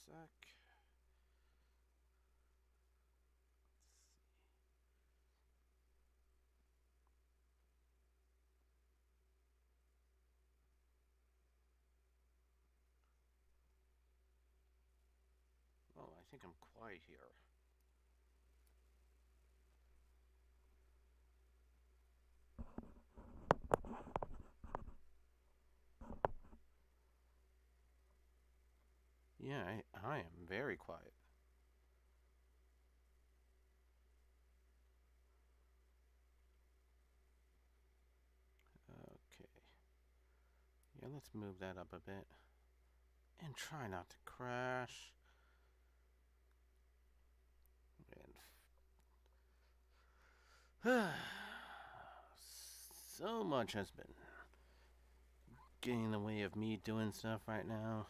sec. Oh, I think I'm quiet here. Yeah, I am very quiet. Okay. Yeah, let's move that up a bit. And try not to crash. And so much has been getting in the way of me doing stuff right now.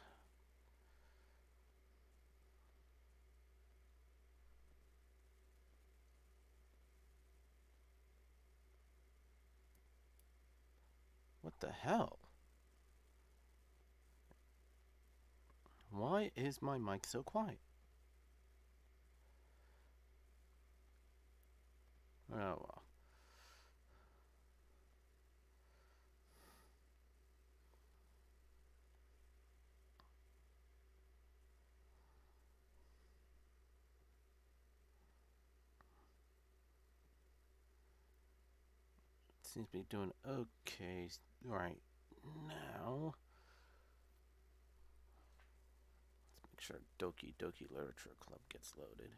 What the hell? Why is my mic so quiet? Oh well. It seems to be doing okay right now. Let's make sure Doki Literature Club gets loaded.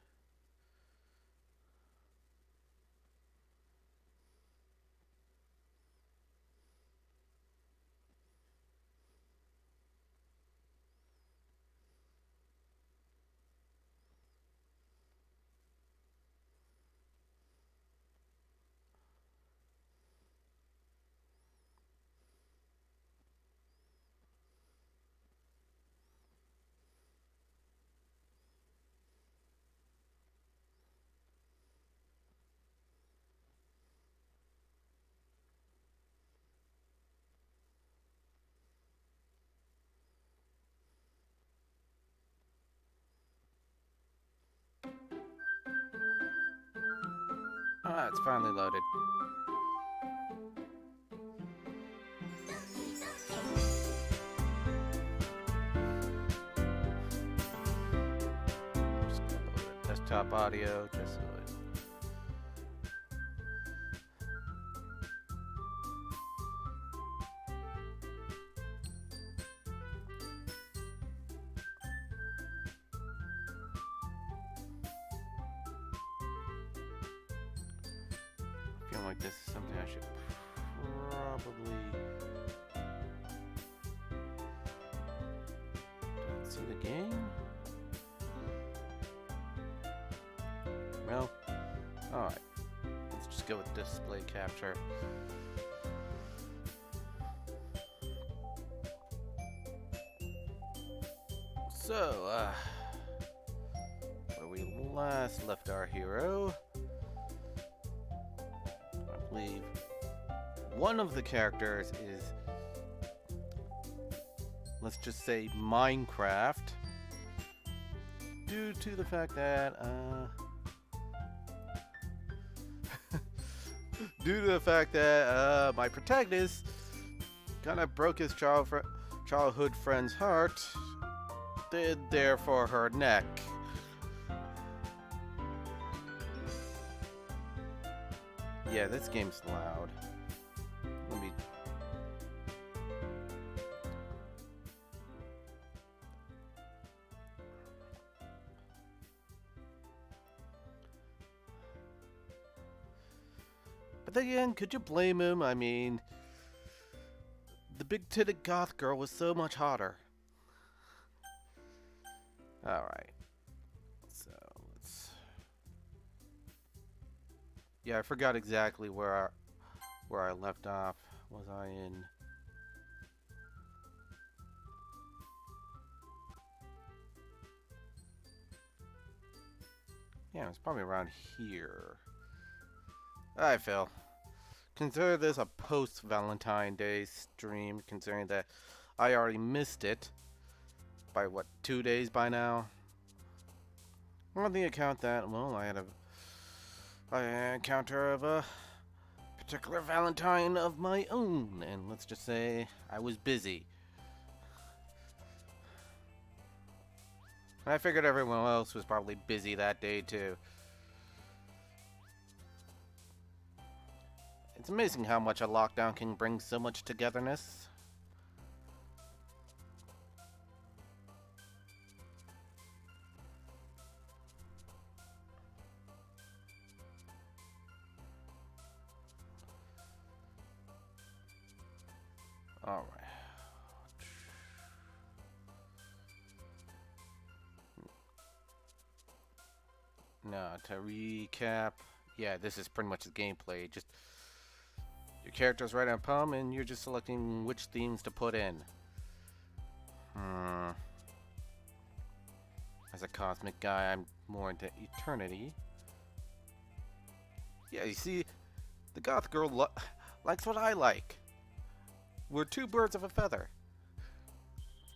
Ah, it's finally loaded. Just gonna load it. Desktop audio, just so it. I feel like this is something I should probably see the game. Well, alright. Let's just go with display capture. So, where we last left our hero, I believe one of the characters is, let's just say, Minecraft, due to the fact that, my protagonist kind of broke his childhood friend's heart, there for her neck. Yeah, this game's loud. Let me. But then again, could you blame him? I mean, the big-titted goth girl was so much hotter. Alright. So, let's... Yeah, I forgot exactly where I left off. Was I in... Yeah, it's probably around here. Alright, Phil. Consider this a post-Valentine Day stream, considering that I already missed it. by what, 2 days by now. On the account that, well, I had an encounter of a particular Valentine of my own, and let's just say I was busy. I figured everyone else was probably busy that day too. It's amazing how much a lockdown can bring so much togetherness. Alright. Now, to recap, yeah, this is pretty much the gameplay. Just your character's writing a poem, and you're just selecting which themes to put in. As a cosmic guy, I'm more into eternity. Yeah, you see, the goth girl likes what I like. We're two birds of a feather.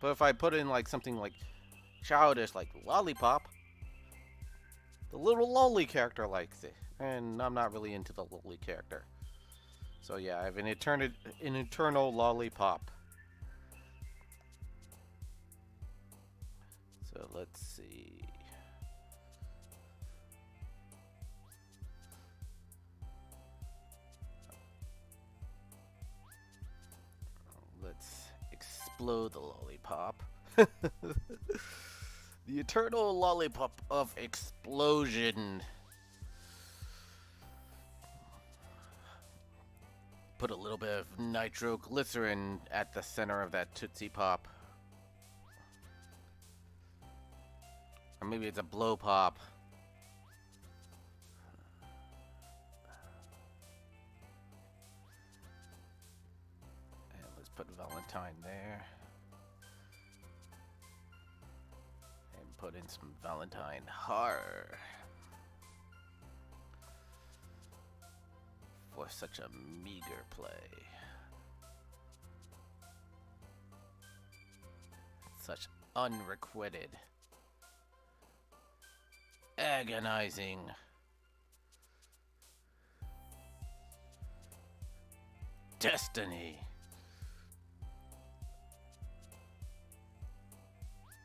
But if I put in like something like childish, like lollipop, the little lolly character likes it, and I'm not really into the lolly character. So yeah, I have an eternal lollipop. So let's see. Let's explode the lollipop. The eternal lollipop of explosion. Put a little bit of nitroglycerin at the center of that Tootsie Pop. Or maybe it's a blow pop. And let's put Valentine there. And put in some Valentine horror. For such a meager play. Such unrequited. Agonizing. Destiny.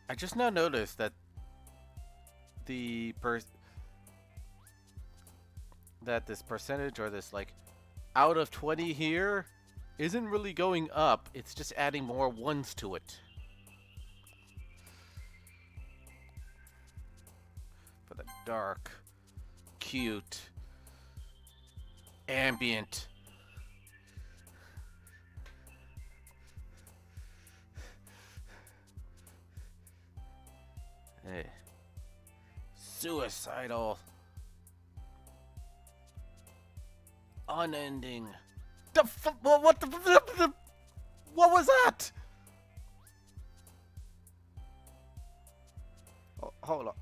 I just now noticed that this percentage, or this like out of 20 here, isn't really going up. It's just adding more ones to it. For the dark, cute, ambient, suicidal, unending. What was that? Oh, hold on.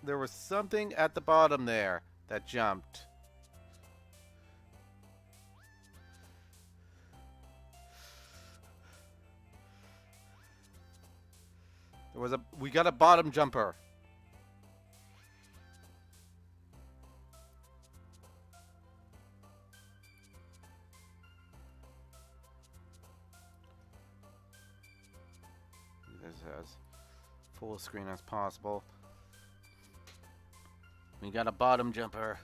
There was something at the bottom there that jumped. We got a bottom jumper. This as full screen as possible. We got a bottom jumper.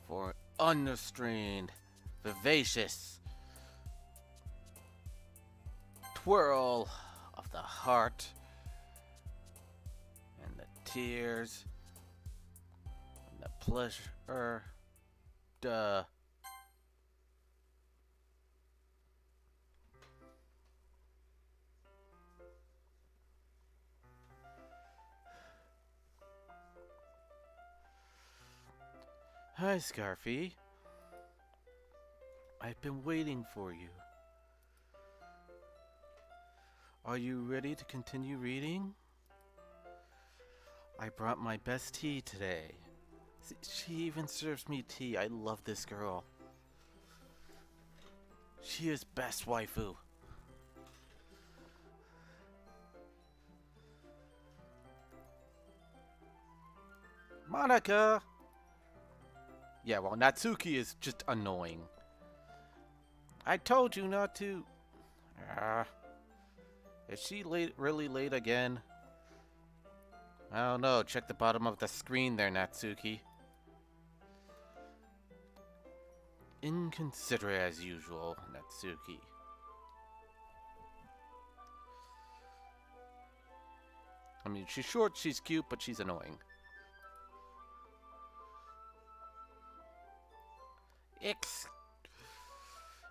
For unrestrained, vivacious twirl of the heart and the tears and the pleasure. Duh. Hi, Scarfy. I've been waiting for you. Are you ready to continue reading? I brought my best tea today. See, she even serves me tea. I love this girl. She is best waifu. Monica! Yeah, well, Natsuki is just annoying. I told you not to. Is she late, really late again? I don't know. Check the bottom of the screen there, Natsuki. Inconsiderate as usual, Natsuki. I mean, she's short, she's cute, but she's annoying.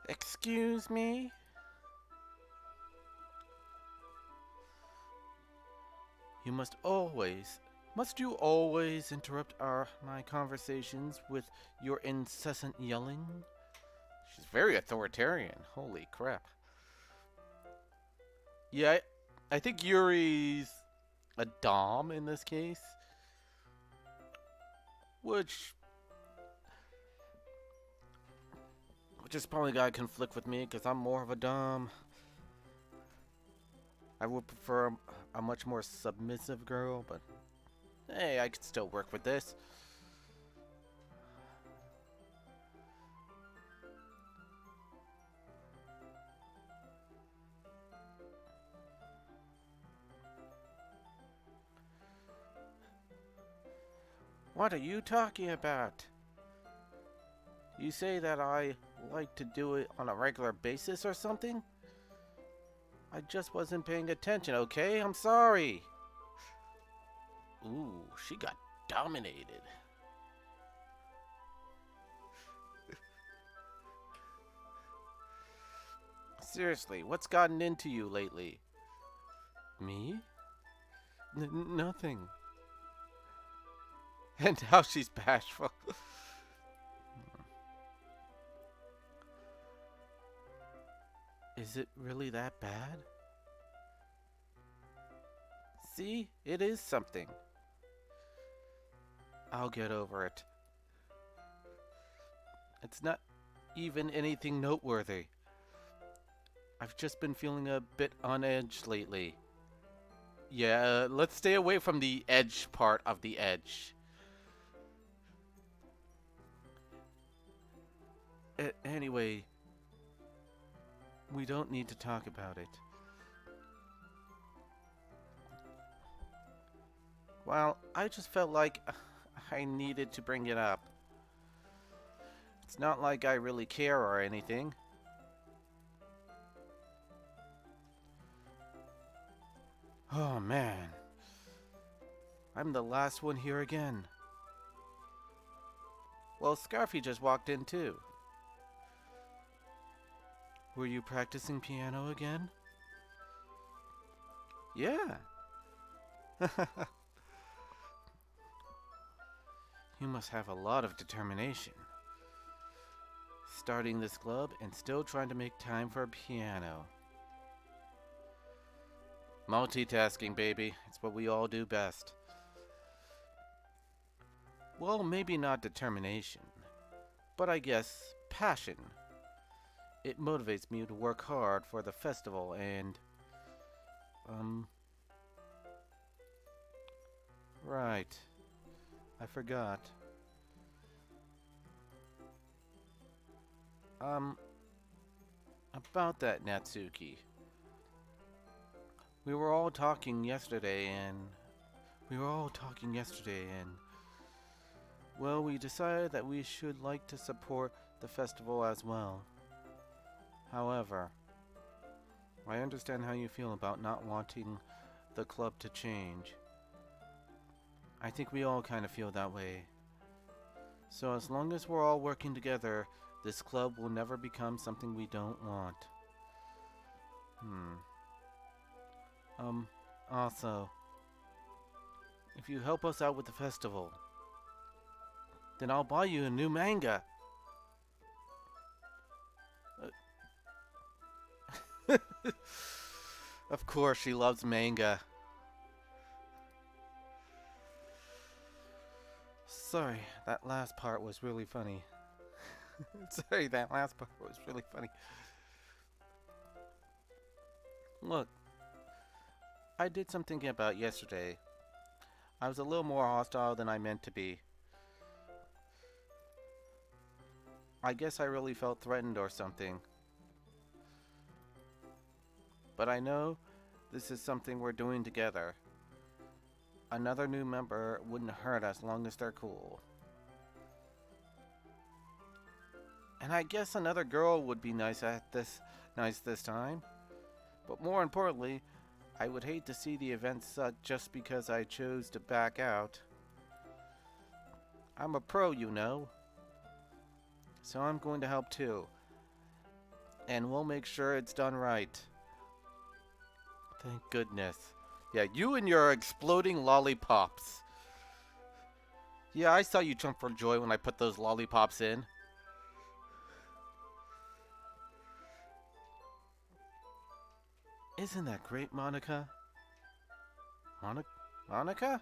Excuse me? Must you always interrupt my conversations with your incessant yelling? She's very authoritarian. Holy crap. Yeah, I think Yuri's a dom in this case. Which is probably got to conflict with me because I'm more of a dom. I would prefer a much more submissive girl, but hey, I could still work with this. What are you talking about? You say that I like to do it on a regular basis or something? I just wasn't paying attention, okay? I'm sorry. Ooh, she got dominated. Seriously, what's gotten into you lately? Me? Nothing. And now she's bashful. Is it really that bad? See, it is something. I'll get over it. It's not even anything noteworthy. I've just been feeling a bit on edge lately. Yeah, let's stay away from the edge part of the edge. Anyway, we don't need to talk about it. Well, I just felt like I needed to bring it up. It's not like I really care or anything. Oh man. I'm the last one here again. Well, Scarfy just walked in too. Were you practicing piano again? Yeah. You must have a lot of determination. Starting this club and still trying to make time for a piano. Multitasking, baby. It's what we all do best. Well, maybe not determination, but I guess passion. It motivates me to work hard for the festival and... Right. I forgot. About that, Natsuki. We were all talking yesterday and... Well, we decided that we should like to support the festival as well. However, I understand how you feel about not wanting the club to change. I think we all kind of feel that way. So as long as we're all working together, this club will never become something we don't want. Also, if you help us out with the festival, then I'll buy you a new manga. Of course, she loves manga. Sorry, that last part was really funny. Sorry, that last part was really funny. Look, I did something about yesterday. I was a little more hostile than I meant to be. I guess I really felt threatened or something. But I know this is something we're doing together. Another new member wouldn't hurt as long as they're cool. And I guess another girl would be nice this time. But more importantly, I would hate to see the event suck just because I chose to back out. I'm a pro, you know. So I'm going to help too. And we'll make sure it's done right. Thank goodness. Yeah, you and your exploding lollipops. Yeah, I saw you jump for joy when I put those lollipops in. Isn't that great, Monica? Monica?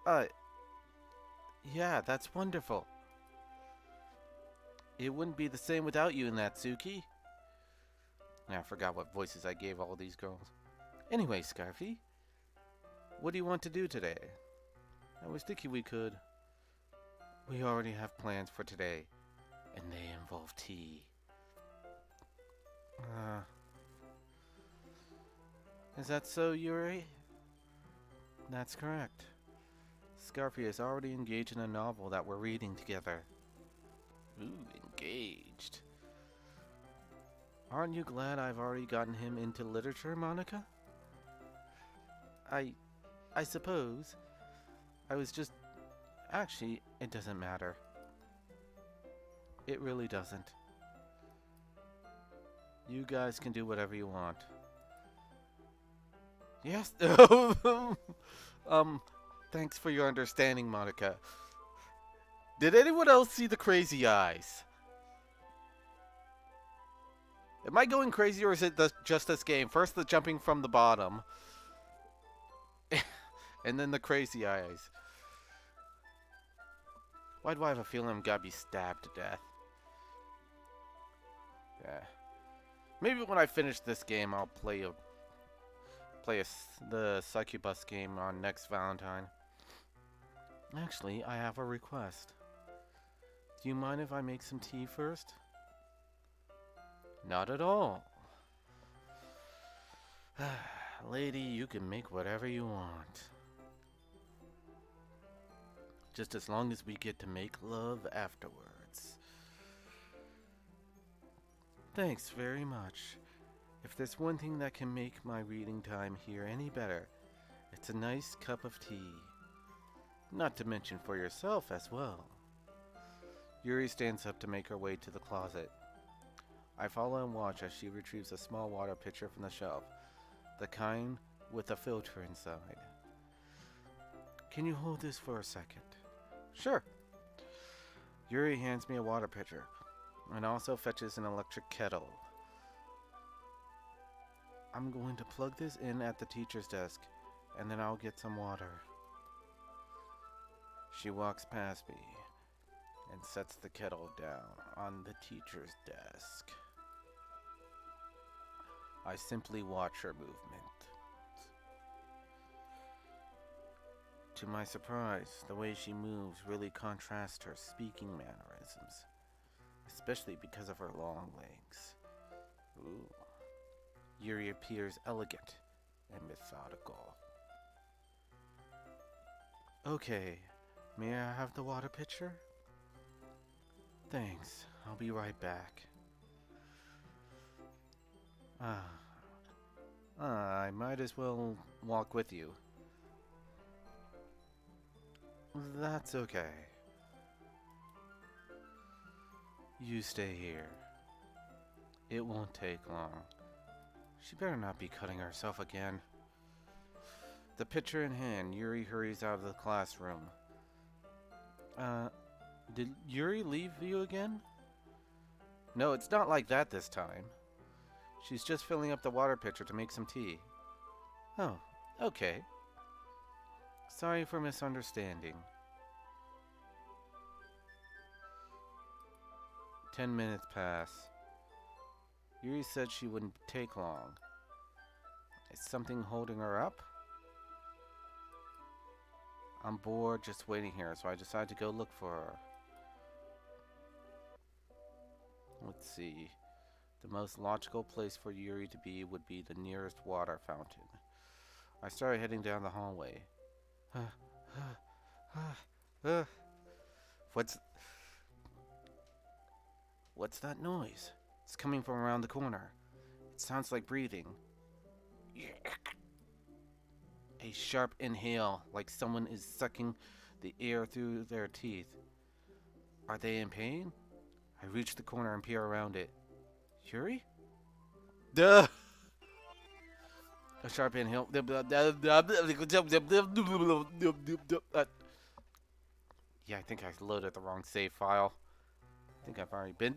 Uh, yeah, that's wonderful. It wouldn't be the same without you, Natsuki. I forgot what voices I gave all these girls. Anyway, Scarfy, what do you want to do today? I was thinking we could. We already have plans for today, and they involve tea. Is that so, Yuri? That's correct. Scarfy is already engaged in a novel that we're reading together. Ooh, engaged. Aren't you glad I've already gotten him into literature, Monica? I suppose. I was just... Actually, it doesn't matter. It really doesn't. You guys can do whatever you want. Yes. Thanks for your understanding, Monica. Did anyone else see the crazy eyes? Am I going crazy or is it just this game? First the jumping from the bottom. And then the crazy eyes. Why do I have a feeling I'm gonna be stabbed to death? Yeah. Maybe when I finish this game, I'll play the Succubus game on next Valentine. Actually, I have a request. Do you mind if I make some tea first? Not at all. Lady, you can make whatever you want. Just as long as we get to make love afterwards. Thanks very much. If there's one thing that can make my reading time here any better, it's a nice cup of tea. Not to mention for yourself as well. Yuri stands up to make her way to the closet. I follow and watch as she retrieves a small water pitcher from the shelf, the kind with a filter inside. Can you hold this for a second? Sure. Yuri hands me a water pitcher and also fetches an electric kettle. I'm going to plug this in at the teacher's desk, and then I'll get some water. She walks past me and sets the kettle down on the teacher's desk. I simply watch her movement. To my surprise, the way she moves really contrasts her speaking mannerisms, especially because of her long legs. Ooh. Yuri appears elegant and methodical. Okay, may I have the water pitcher? Thanks, I'll be right back. I might as well walk with you. That's okay. You stay here. It won't take long. She better not be cutting herself again. The pitcher in hand, Yuri hurries out of the classroom. Did Yuri leave you again? No, it's not like that this time. She's just filling up the water pitcher to make some tea. Oh, okay. Sorry for misunderstanding. 10 minutes pass. Yuri said she wouldn't take long. Is something holding her up? I'm bored just waiting here, so I decided to go look for her. Let's see. The most logical place for Yuri to be would be the nearest water fountain. I started heading down the hallway. What's that noise? It's coming from around the corner. It sounds like breathing. A sharp inhale, like someone is sucking the air through their teeth. Are they in pain? I reach the corner and peer around it. Yuri? Duh! A sharp inhale. Yeah, I think I loaded the wrong save file. I think I've already been.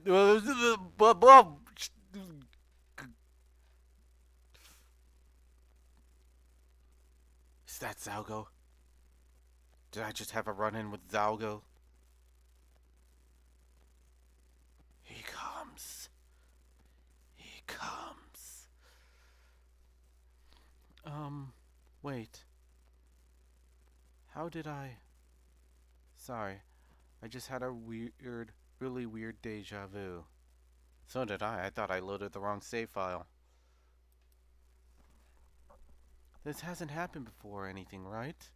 Is that Zalgo? Did I just have a run-in with Zalgo? He comes. He comes. Wait. How did I... Sorry. I just had a really weird deja vu. So did I. I thought I loaded the wrong save file. This hasn't happened before or anything, right?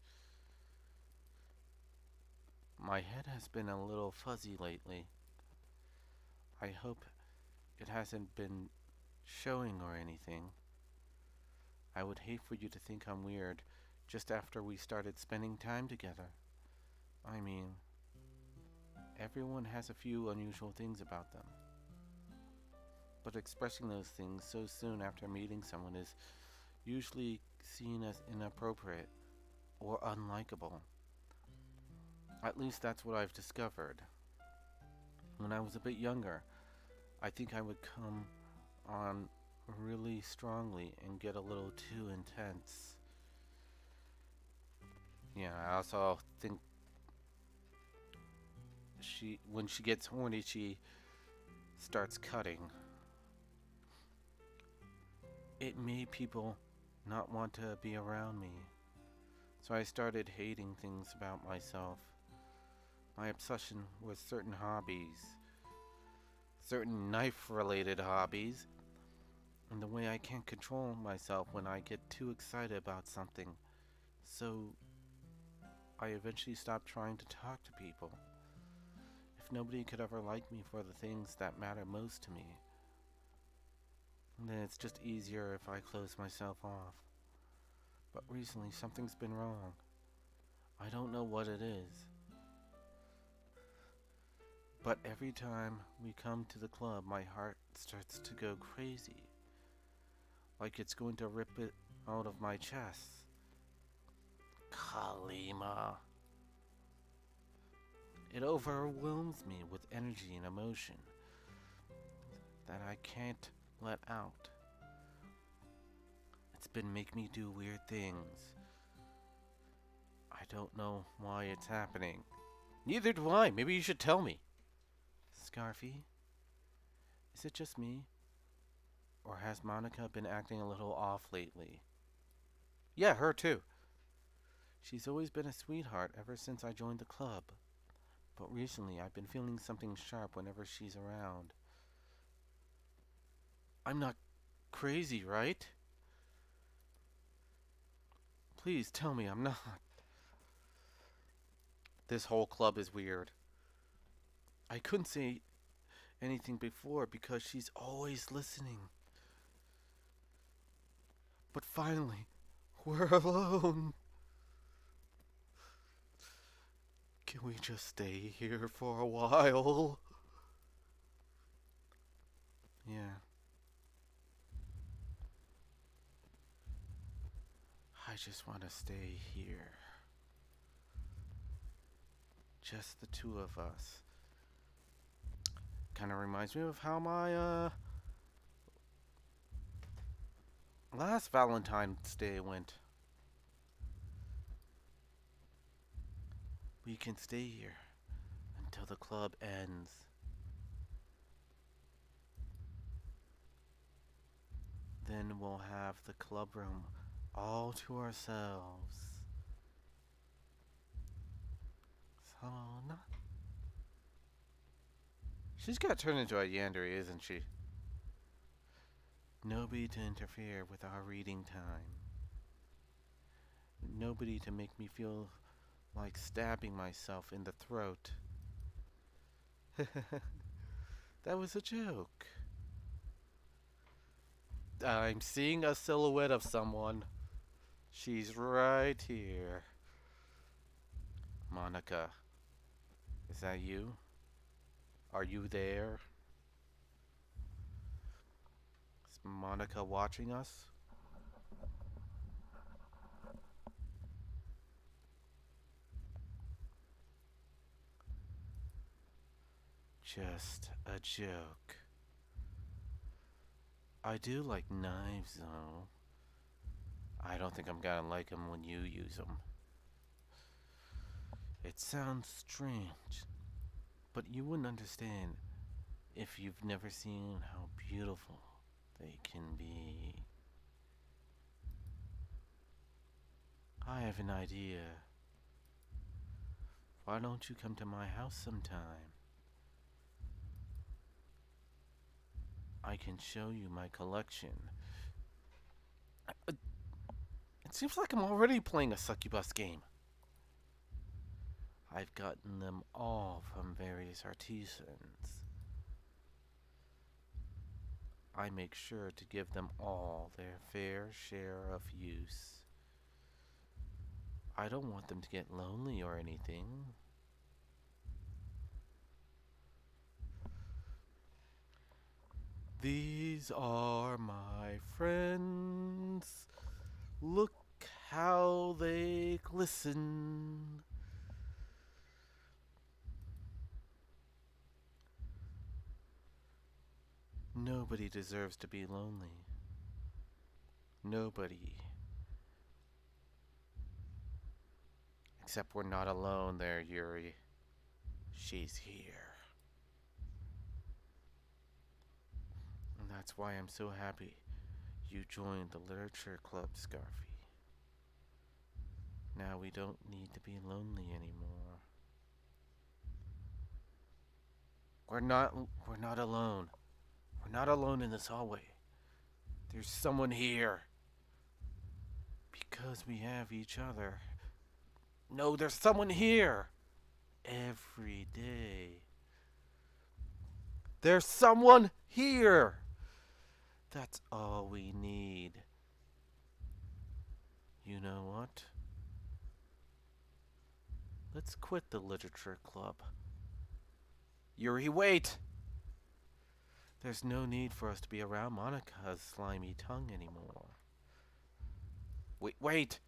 My head has been a little fuzzy lately. I hope it hasn't been showing or anything. I would hate for you to think I'm weird just after we started spending time together. I mean, everyone has a few unusual things about them. But expressing those things so soon after meeting someone is usually seen as inappropriate or unlikable. At least that's what I've discovered. When I was a bit younger, I think I would come on really strongly and get a little too intense. Yeah, I also think when she gets horny, she starts cutting. It made people not want to be around me. So I started hating things about myself. My obsession with certain hobbies, certain knife-related hobbies, and the way I can't control myself when I get too excited about something. So I eventually stopped trying to talk to people. If nobody could ever like me for the things that matter most to me, then it's just easier if I close myself off. But recently something's been wrong. I don't know what it is. But every time we come to the club, my heart starts to go crazy. Like it's going to rip it out of my chest. Kalima. It overwhelms me with energy and emotion that I can't let out. It's been making me do weird things. I don't know why it's happening. Neither do I. Maybe you should tell me. Scarfy, is it just me? Or has Monica been acting a little off lately? Yeah, her too. She's always been a sweetheart ever since I joined the club. But recently I've been feeling something sharp whenever she's around. I'm not crazy, right? Please tell me I'm not. This whole club is weird. I couldn't say anything before because she's always listening. But finally, we're alone. Can we just stay here for a while? Yeah. I just want to stay here. Just the two of us. Kind of reminds me of how my Last Valentine's Day went. We can stay here until the club ends. Then we'll have the club room all to ourselves. So, no. She's got turned into a yandere, isn't she? Nobody to interfere with our reading time. Nobody to make me feel like stabbing myself in the throat. That was a joke. I'm seeing a silhouette of someone. She's right here. Monica, is that you? Are you there? Is Monica watching us? Just a joke. I do like knives, though. I don't think I'm gonna like them when you use them. It sounds strange, but you wouldn't understand if you've never seen how beautiful they can be. I have an idea. Why don't you come to my house sometime? I can show you my collection. It seems like I'm already playing a succubus game. I've gotten them all from various artisans. I make sure to give them all their fair share of use. I don't want them to get lonely or anything. These are my friends. Look how they glisten. Nobody deserves to be lonely. Nobody. Except we're not alone there, Yuri. She's here. And that's why I'm so happy you joined the literature club, Scarfy. Now we don't need to be lonely anymore. We're not alone. We're not alone in this hallway. There's someone here. Because we have each other. No, there's someone here. Every day. There's someone here. That's all we need. You know what? Let's quit the literature club. Yuri, wait! There's no need for us to be around Monica's slimy tongue anymore. Wait!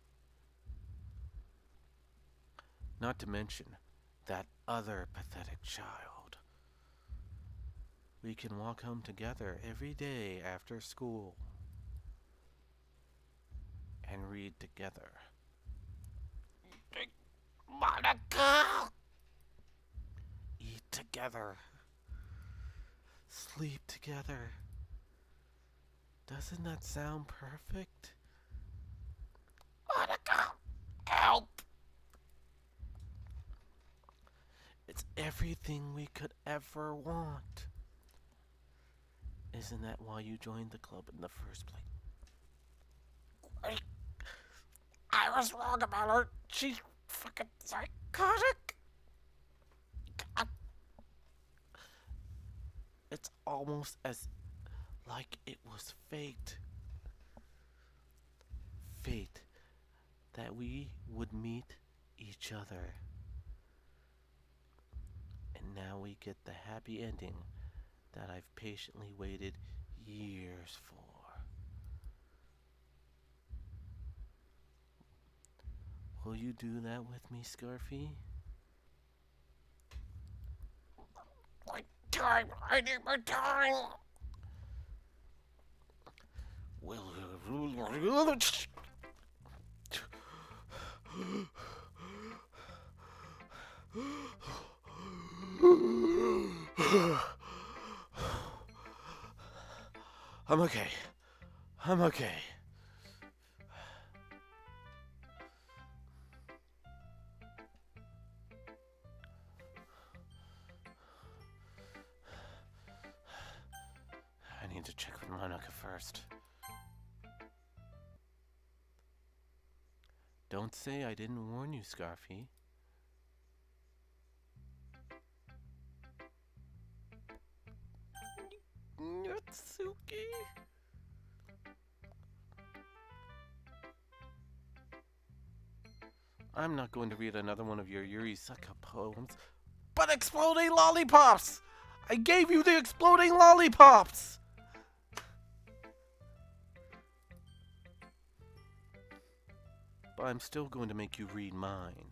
Not to mention that other pathetic child. We can walk home together every day after school and read together. Monica! Eat together. Sleep together. Doesn't that sound perfect? Monica! Help! It's everything we could ever want. Isn't that why you joined the club in the first place? Wait. I was wrong about her. She's fucking psychotic. God. It's almost as like it was fate. Fate that we would meet each other. And now we get the happy ending that I've patiently waited years for. Will you do that with me, Scarfy? My time! I need my time! Will you I'm okay. I'm okay. I need to check with Monica first. Don't say I didn't warn you, Scarfy. Natsuki? I'm not going to read another one of your Yurisaka poems. But exploding lollipops! I gave you the exploding lollipops! But I'm still going to make you read mine.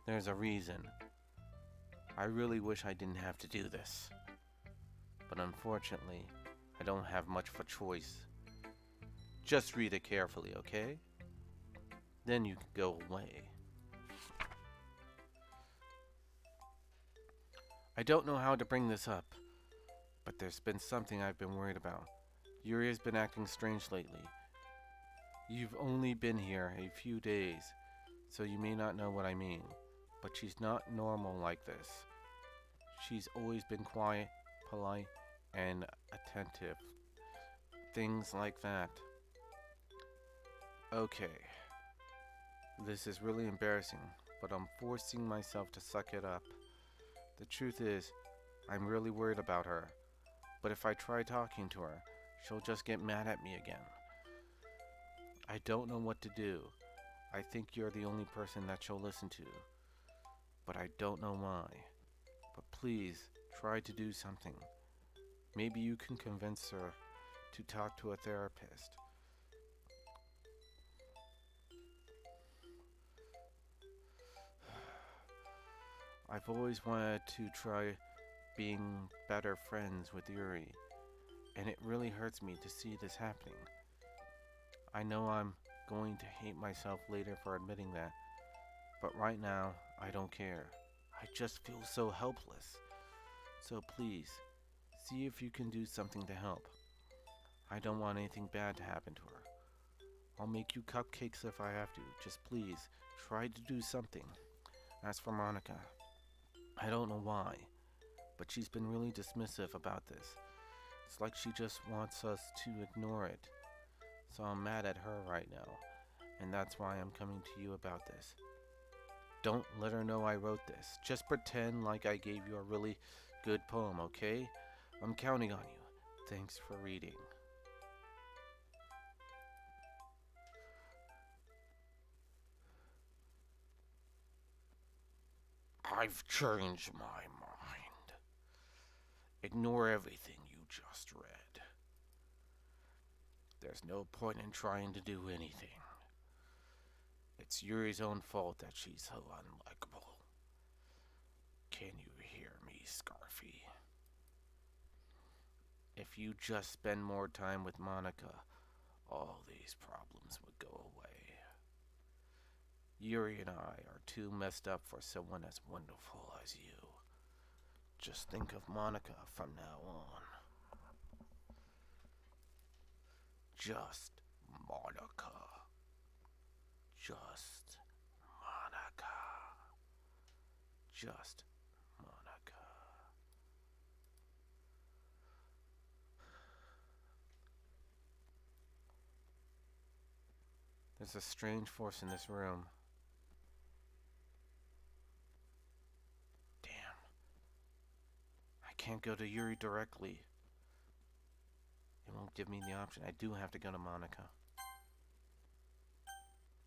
There's a reason. I really wish I didn't have to do this. But unfortunately, I don't have much of a choice. Just read it carefully, okay? Then you can go away. I don't know how to bring this up, but there's been something I've been worried about. Yuri has been acting strange lately. You've only been here a few days, so you may not know what I mean, but she's not normal like this. She's always been quiet, polite, and attentive. Things like that. Okay. This is really embarrassing, but I'm forcing myself to suck it up. The truth is, I'm really worried about her, but if I try talking to her, she'll just get mad at me again. I don't know what to do. I think you're the only person that she'll listen to, but I don't know why. But please, try to do something. Maybe you can convince her to talk to a therapist. I've always wanted to try being better friends with Yuri, and it really hurts me to see this happening. I know I'm going to hate myself later for admitting that, but right now, I don't care. I just feel so helpless. So please, see if you can do something to help. I don't want anything bad to happen to her. I'll make you cupcakes if I have to. Just please, try to do something. As for Monica, I don't know why, but she's been really dismissive about this. It's like she just wants us to ignore it. So I'm mad at her right now, and that's why I'm coming to you about this. Don't let her know I wrote this. Just pretend like I gave you a really good poem, okay? I'm counting on you. Thanks for reading. I've changed my mind. Ignore everything you just read. There's no point in trying to do anything. It's Yuri's own fault that she's so unlikable. Can you hear me, Scarfy? If you just spend more time with Monica, all these problems would go away. Yuri and I are too messed up for someone as wonderful as you. Just think of Monica from now on. Just Monica. Just Monica. Just Monica. There's a strange force in this room. Damn. I can't go to Yuri directly. It won't give me the option. I do have to go to Monica.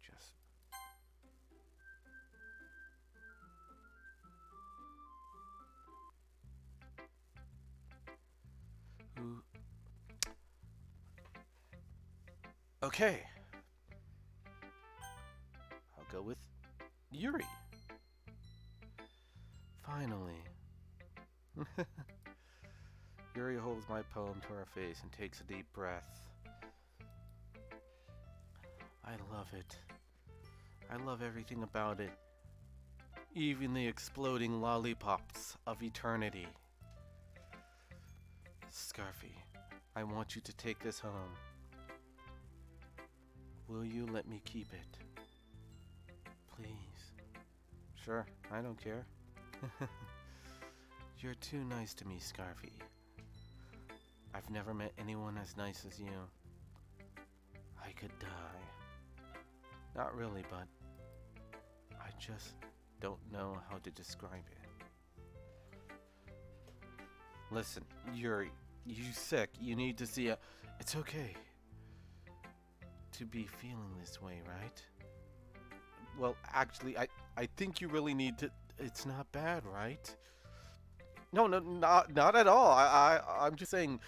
Just... Ooh. Okay. I'll go with Yuri. Finally. Yuri holds my poem to her face and takes a deep breath. I love it. I love everything about it. Even the exploding lollipops of eternity. Scarfy, I want you to take this home. Will you let me keep it? Please. Sure, I don't care. You're too nice to me, Scarfy. I've never met anyone as nice as you. I could die. Not really, but I just don't know how to describe it. Listen, you sick. You need to see a... It's okay to be feeling this way, right? Well, actually, I think you really need to... It's not bad, right? No, not at all. I'm just saying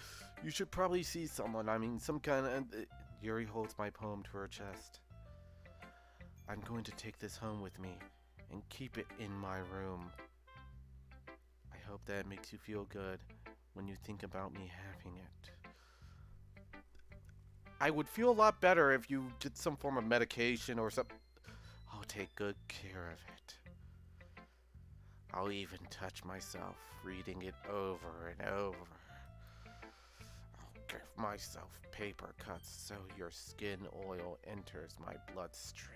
you should probably see someone. I mean, some kind of... Yuri holds my poem to her chest. I'm going to take this home with me and keep it in my room. I hope that makes you feel good when you think about me having it. I would feel a lot better if you did some form of medication or something. I'll take good care of it. I'll even touch myself reading it over and over. I'll give myself paper cuts so your skin oil enters my bloodstream.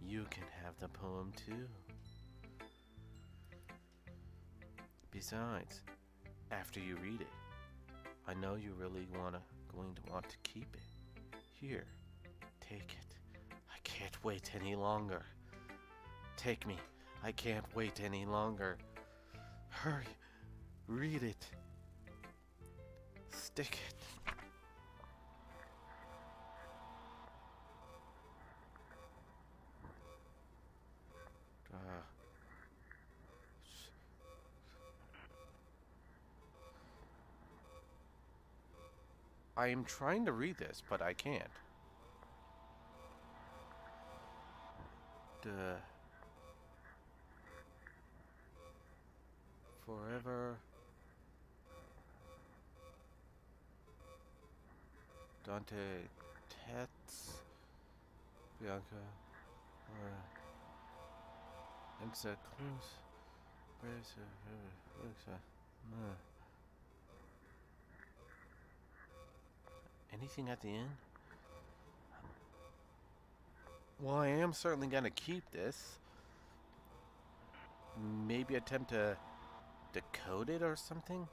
You can have the poem too. Besides, after you read it, I know you really going to want to keep it. Here, take it. I can't wait any longer. Take me. I can't wait any longer. Hurry, read it. Stick it. I am trying to read this, but I can't. Forever. Dante Tets. Bianca. Exa Clues. Where's anything at the end? Well, I am certainly gonna keep this. Maybe attempt to decode it or something?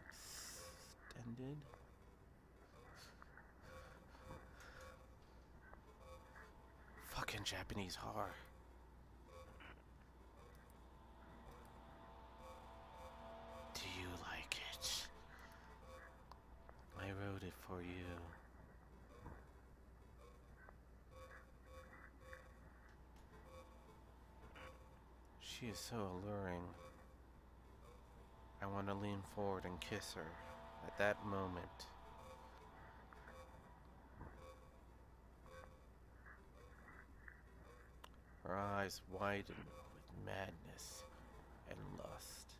Extended? Fucking Japanese horror. Do you like it? I wrote it for you. She is so alluring. I want to lean forward and kiss her at that moment. Her eyes widen with madness and lust.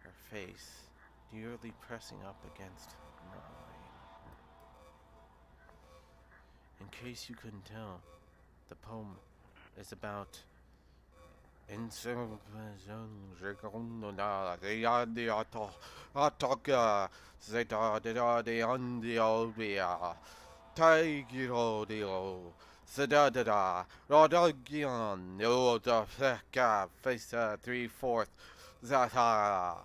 Her face nearly pressing up against mine. In case you couldn't tell, the poem is about Sadada, Rodagion, no, the Feka, face 3/4, Zata,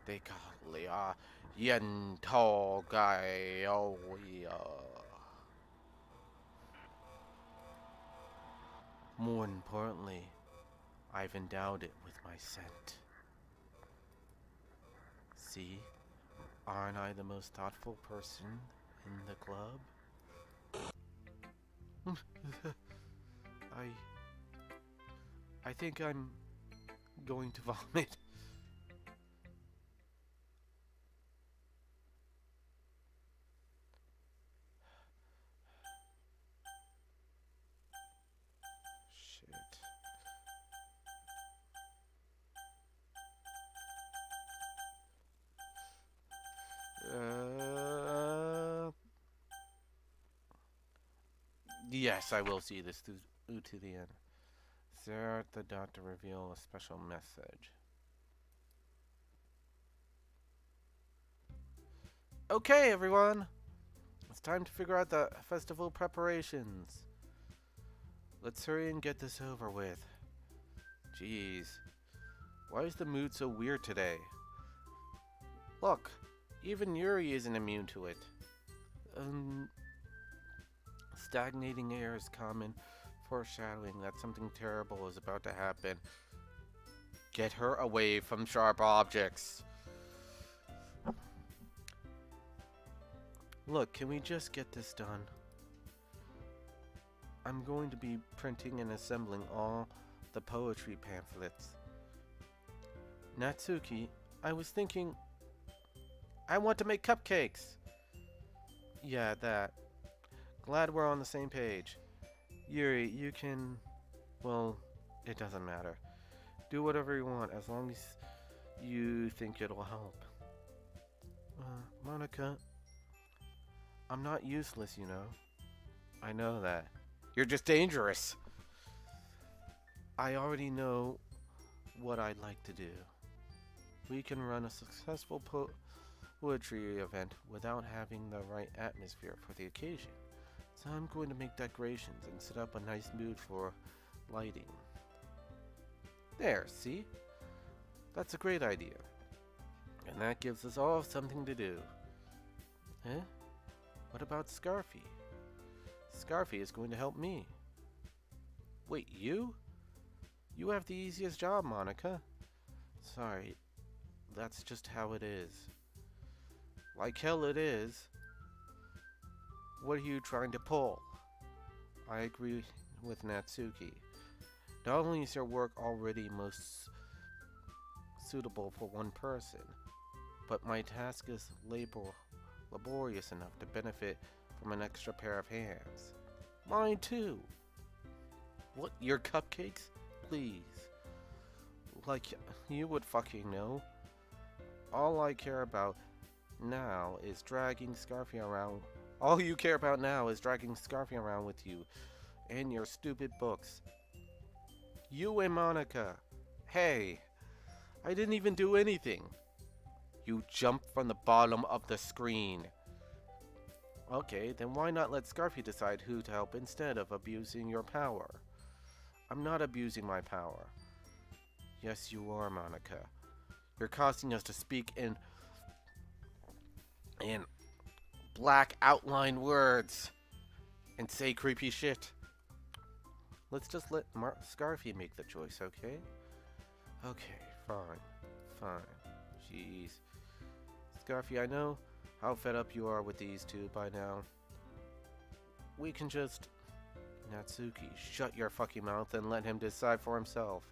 Decalia, Yento, Gaioia. More importantly, I've endowed it with my scent. See, aren't I the most thoughtful person in the club? I think I'm going to vomit. Shit. Yes, I will see this through to the end. There, the doctor reveal a special message. Okay, everyone. It's time to figure out the festival preparations. Let's hurry and get this over with. Jeez. Why is the mood so weird today? Look, even Yuri isn't immune to it. Stagnating air is common, foreshadowing that something terrible is about to happen. Get her away from sharp objects. Look, can we just get this done? I'm going to be printing and assembling all the poetry pamphlets. Natsuki, I was thinking... I want to make cupcakes! Yeah, that. Glad we're on the same page. Yuri, you can... Well, it doesn't matter. Do whatever you want, as long as you think it'll help. Monica... I'm not useless, you know. I know that. You're just dangerous. I already know what I'd like to do. We can run a successful poetry event without having the right atmosphere for the occasion. So I'm going to make decorations and set up a nice mood for lighting. There, see? That's a great idea. And that gives us all something to do. Eh? What about Scarfy? Scarfy is going to help me. Wait, you? You have the easiest job, Monica. Sorry, that's just how it is. Like hell it is. What are you trying to pull? I agree with Natsuki. Not only is your work already most suitable for one person, but my task is laborious enough to benefit from an extra pair of hands. Mine too. What, your cupcakes? Please. Like you would fucking know. All I care about now is dragging Scarfy around. All you care about now is dragging Scarfy around with you and your stupid books. You and Monica. Hey, I didn't even do anything. You jumped from the bottom of the screen. Okay, then why not let Scarfy decide who to help instead of abusing your power? I'm not abusing my power. Yes, you are, Monica. You're causing us to speak in black outline words and say creepy shit. Let's just let Scarfy make the choice, okay? Okay, fine. Jeez. Scarfy, I know how fed up you are with these two by now. We can just... Natsuki, shut your fucking mouth and let him decide for himself.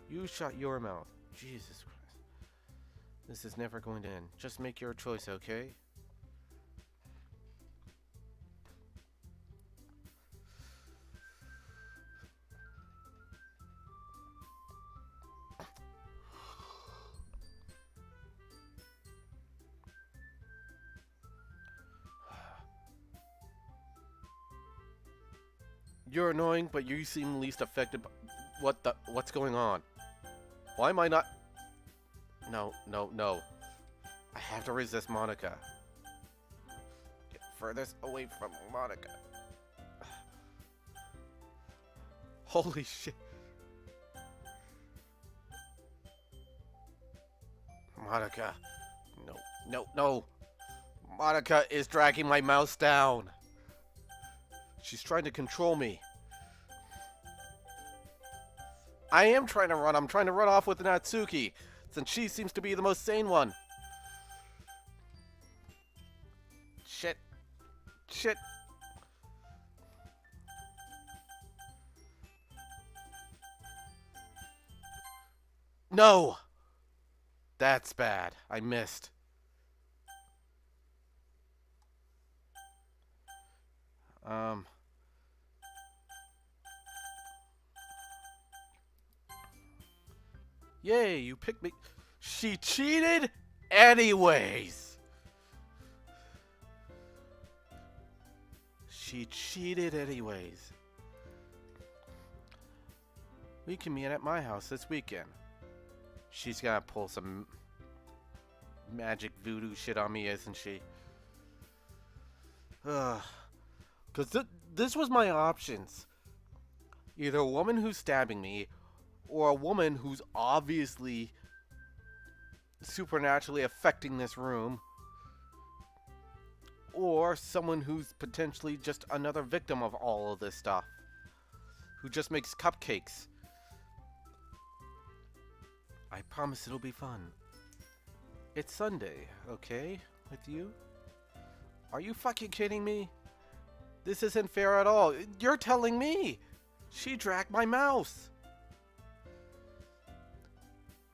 You shut your mouth. Jesus Christ. This is never going to end. Just make your choice, okay? You're annoying, but you seem least affected by... What's going on? Why am I not... No. I have to resist Monica. Get furthest away from Monica. Holy shit. Monica. No. Monica is dragging my mouse down. She's trying to control me. I am trying to run. I'm trying to run off with Natsuki, since she seems to be the most sane one. Shit. No! That's bad. I missed. Yay, you picked me. She cheated anyways. She cheated anyways. We can meet at my house this weekend. She's gonna pull some magic voodoo shit on me, isn't she? Ugh. Because this was my options. Either a woman who's stabbing me, or a woman who's obviously supernaturally affecting this room, or someone who's potentially just another victim of all of this stuff, who just makes cupcakes. I promise it'll be fun. It's Sunday, okay? With you? Are you fucking kidding me? This isn't fair at all. You're telling me! She dragged my mouse!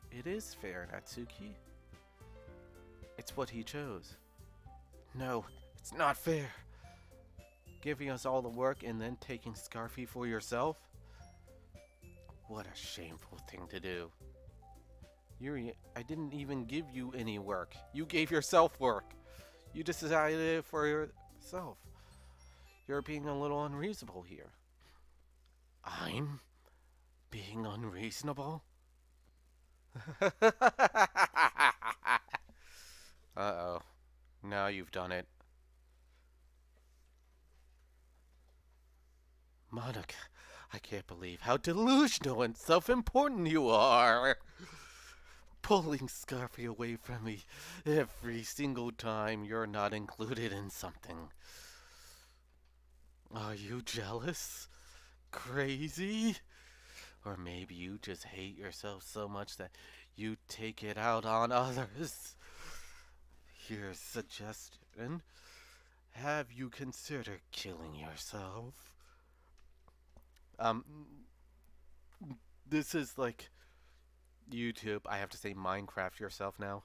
It is fair, Natsuki. It's what he chose. No, it's not fair. Giving us all the work and then taking Scarfy for yourself? What a shameful thing to do. Yuri, I didn't even give you any work. You gave yourself work. You just decided it for yourself. You're being a little unreasonable here. I'm being unreasonable? Uh-oh. Now you've done it. Monica, I can't believe how delusional and self-important you are. Pulling Scarfy away from me every single time you're not included in something. Are you jealous? Crazy? Or maybe you just hate yourself so much that you take it out on others. Here's a suggestion. Have you considered killing yourself? This is like YouTube. I have to say Minecraft yourself now.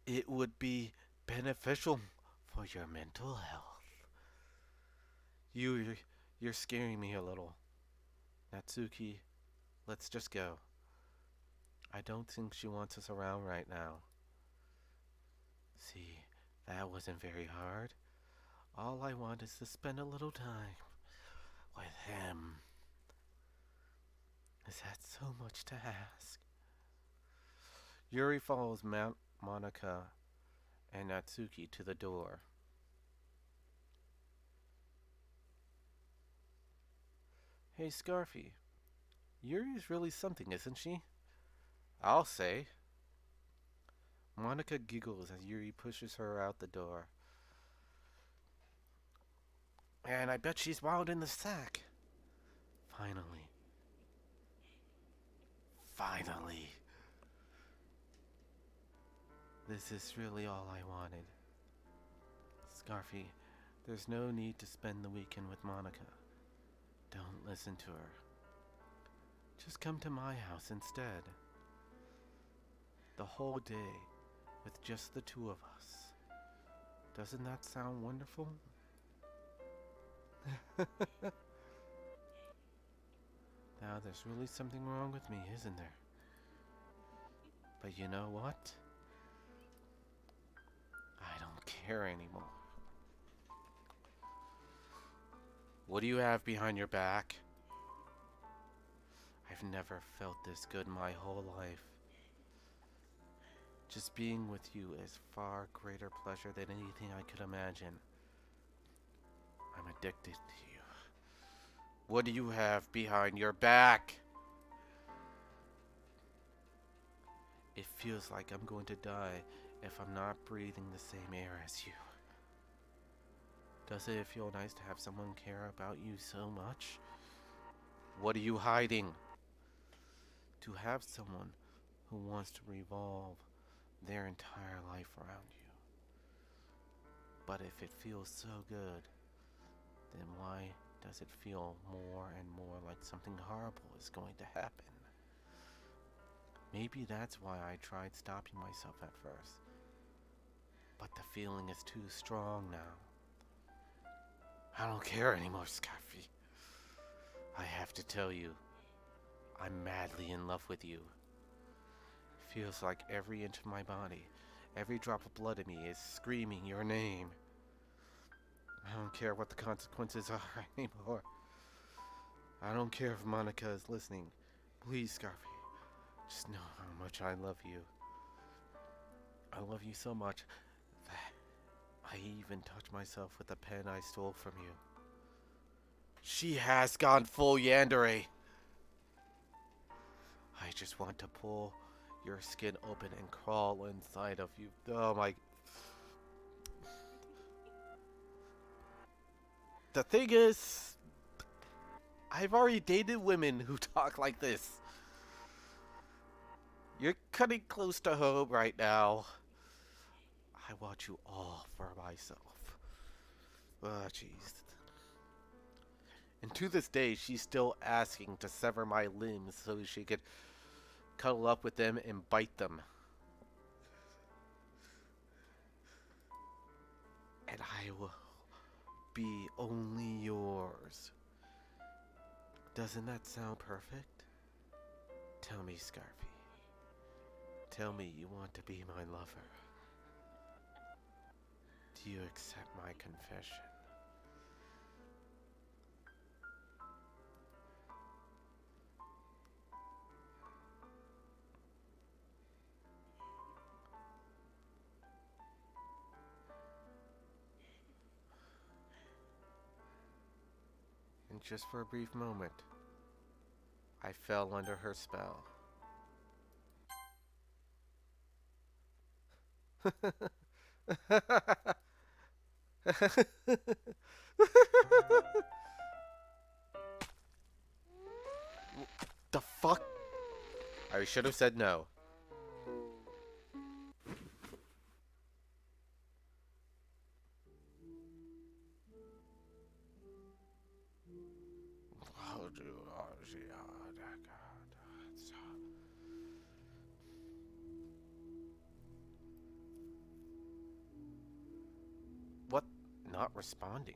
It would be beneficial for your mental health. You're scaring me a little. Natsuki, let's just go. I don't think she wants us around right now. See, that wasn't very hard. All I want is to spend a little time with him. Is that so much to ask? Yuri follows Monica and Natsuki to the door. Hey, Scarfy. Yuri's really something, isn't she? I'll say. Monica giggles as Yuri pushes her out the door. And I bet she's wild in the sack. Finally. Finally. This is really all I wanted. Scarfy, there's no need to spend the weekend with Monica. Don't listen to her. Just come to my house instead. The whole day, with just the two of us. Doesn't that sound wonderful? Now there's really something wrong with me, isn't there? But you know what? I don't care anymore. What do you have behind your back? I've never felt this good my whole life. Just being with you is far greater pleasure than anything I could imagine. I'm addicted to you. What do you have behind your back? It feels like I'm going to die if I'm not breathing the same air as you. Does it feel nice to have someone care about you so much? What are you hiding? To have someone who wants to revolve their entire life around you. But if it feels so good, then why does it feel more and more like something horrible is going to happen? Maybe that's why I tried stopping myself at first. But the feeling is too strong now. I don't care anymore, Scarfy. I have to tell you, I'm madly in love with you. Feels like every inch of my body, every drop of blood in me is screaming your name. I don't care what the consequences are anymore. I don't care if Monica is listening. Please, Scarfy, just know how much I love you. I love you so much that I even touched myself with the pen I stole from you. She has gone full yandere. I just want to pull your skin open and crawl inside of you. Oh my. The thing is, I've already dated women who talk like this. You're cutting close to home right now. I want you all for myself. Oh, jeez. And to this day, she's still asking to sever my limbs so she could cuddle up with them and bite them. And I will be only yours. Doesn't that sound perfect? Tell me, Scarfy. Tell me you want to be my lover. Do you accept my confession? And just for a brief moment, I fell under her spell. The fuck? I should have said no. What? Not responding?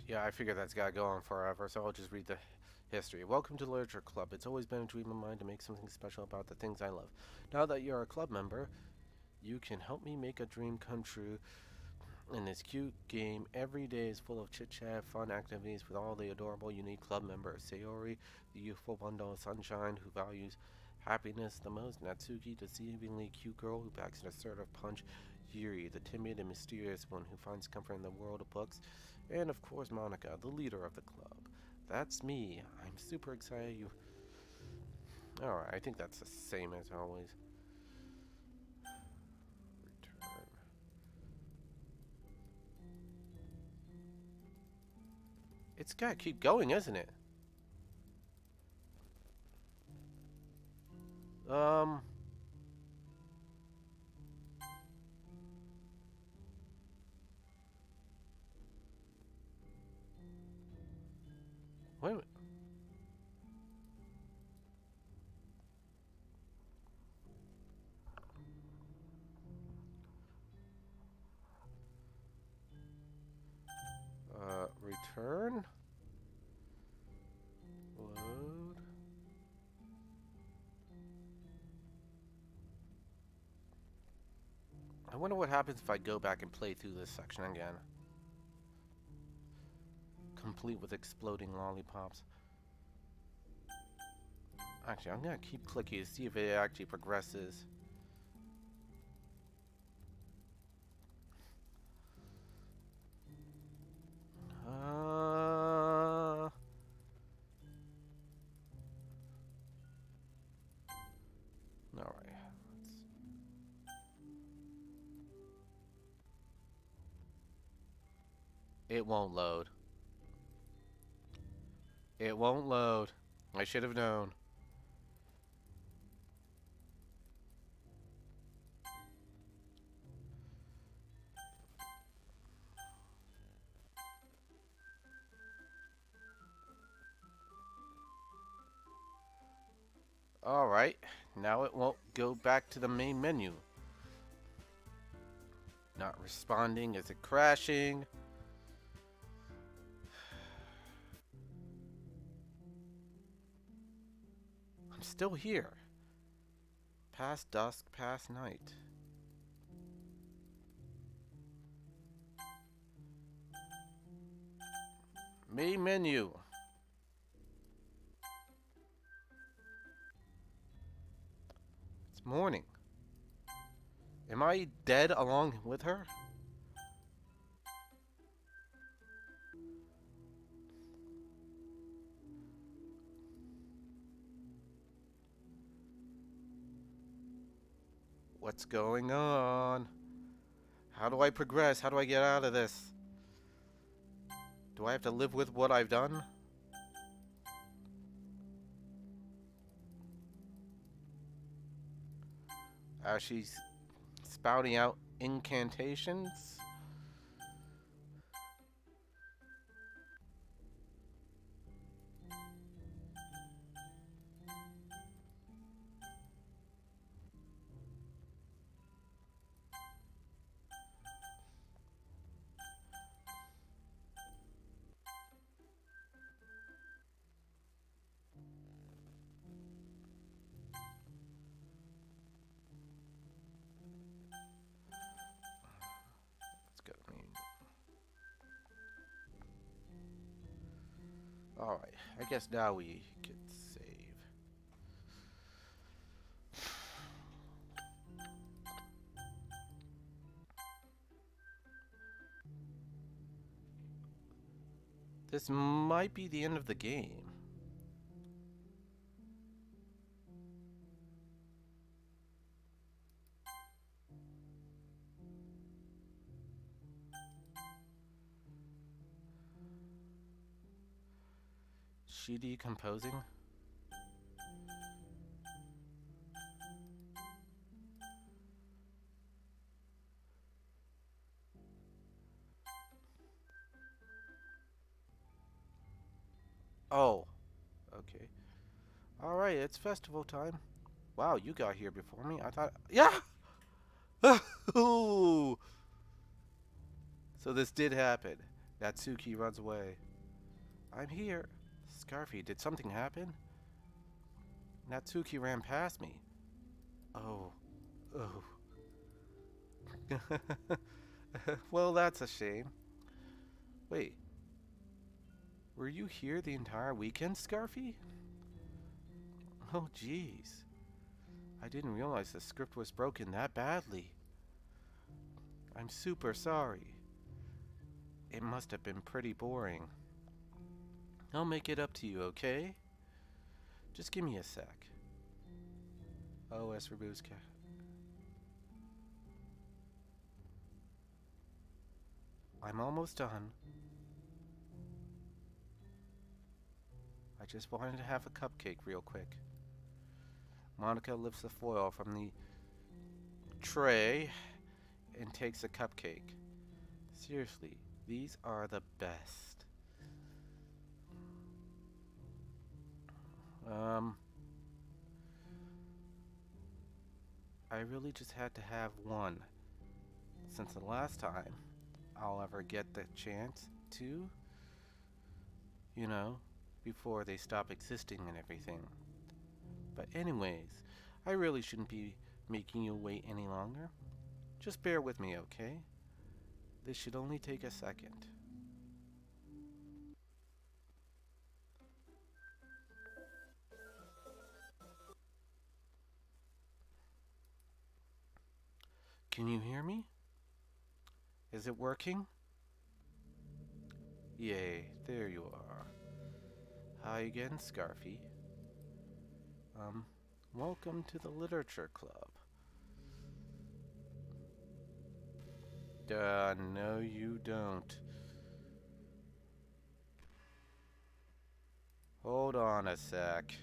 Yeah, I figure that's gotta go on forever, so I'll just read the history. Welcome to the Literature Club. It's always been a dream of mine to make something special about the things I love. Now that you're a club member, you can help me make a dream come true in this cute game. Every day is full of chit-chat, fun activities with all the adorable, unique club members. Sayori, the youthful bundle of sunshine who values happiness the most. Natsuki, the deceivingly cute girl who packs an assertive punch. Yuri, the timid and mysterious one who finds comfort in the world of books. And of course, Monica, the leader of the club. That's me. I'm super excited you... Alright, I think that's the same as always. Return. It's gotta keep going, isn't it? Um... Wait a minute. Return? Load? I wonder what happens if I go back and play through this section again. Complete with exploding lollipops. Actually, I'm gonna keep clicking to see if it actually progresses. Alright. It won't load. It won't load. I should have known. Alright. Now it won't go back to the main menu. Not responding. Is it crashing? I'm still here. Past dusk, past night. Main menu. It's morning. Am I dead along with her? What's going on? How do I progress? How do I get out of this? Do I have to live with what I've done? She's spouting out incantations. Let's go. Alright, I guess now we can save. This might be the end of the game. She decomposing? Oh, okay. Alright, it's festival time. Wow, you got here before me. I thought... Yeah! Ooh! So this did happen. Natsuki runs away. I'm here. Scarfy, did something happen? Natsuki ran past me. Oh. Oh. Well, that's a shame. Wait. Were you here the entire weekend, Scarfy? Oh, jeez. I didn't realize the script was broken that badly. I'm super sorry. It must have been pretty boring. I'll make it up to you, okay? Just give me a sec. OS removes cat. I'm almost done. just wanted to have a cupcake real quick. Monica lifts the foil from the tray and takes a cupcake. Seriously, these are the best. I really just had to have one, since the last time I'll ever get the chance to, you know, before they stop existing and everything. But anyways, I really shouldn't be making you wait any longer. Just bear with me, okay? This should only take a second. Can you hear me? Is it working? Yay, there you are. Hi again, Scarfy. Welcome to the Literature Club. No you don't. Hold on a sec.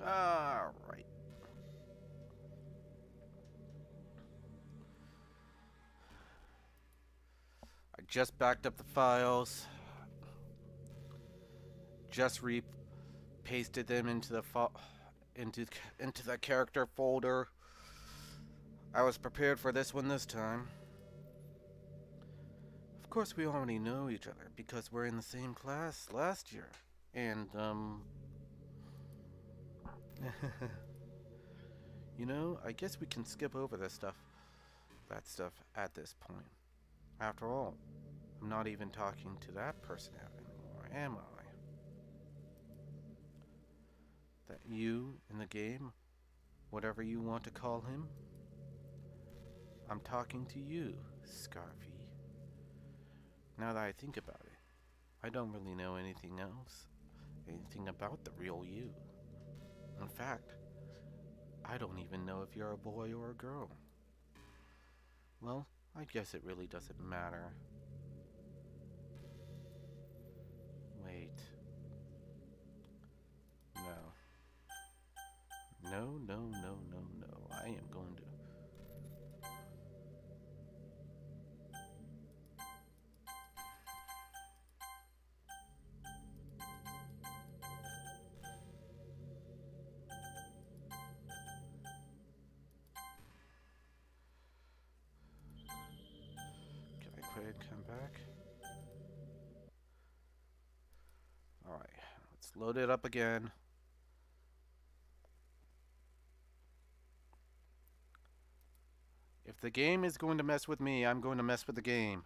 Alright. I just backed up the files. Just pasted them into the into the character folder. I was prepared for this one this time. Of course, we already know each other because we're in the same class last year. And, you know, I guess we can skip over that stuff at this point. After all, I'm not even talking to that person anymore, am I? That you in the game, whatever you want to call him, I'm talking to you, Scarfy. Now that I think about it, I don't really know anything else, anything about the real you. In fact, I don't even know if you're a boy or a girl. Well, I guess it really doesn't matter. Wait. No. No, no, no, no, no. I am going to... Can I quit and come back? Alright, let's load it up again. If the game is going to mess with me, I'm going to mess with the game.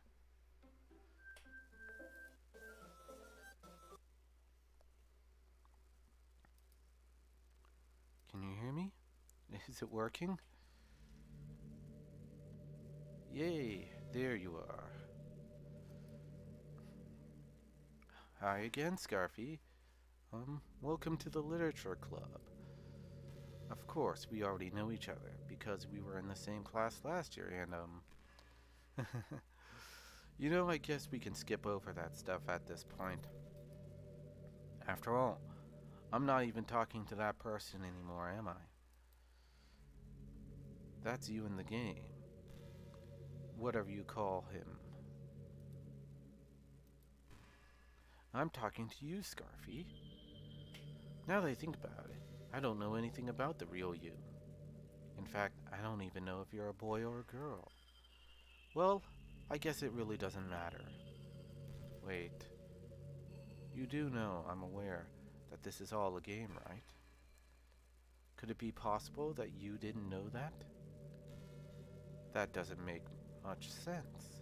Can you hear me? Is it working? Yay, there you are. Hi again, Scarfy. Welcome to the Literature Club. Of course, we already know each other because we were in the same class last year and, you know, I guess we can skip over that stuff at this point. After all, I'm not even talking to that person anymore, am I? That's you in the game. Whatever you call him. I'm talking to you, Scarfy. Now that I think about it, I don't know anything about the real you. In fact, I don't even know if you're a boy or a girl. Well, I guess it really doesn't matter. Wait. You do know, I'm aware, that this is all a game, right? Could it be possible that you didn't know that? That doesn't make much sense.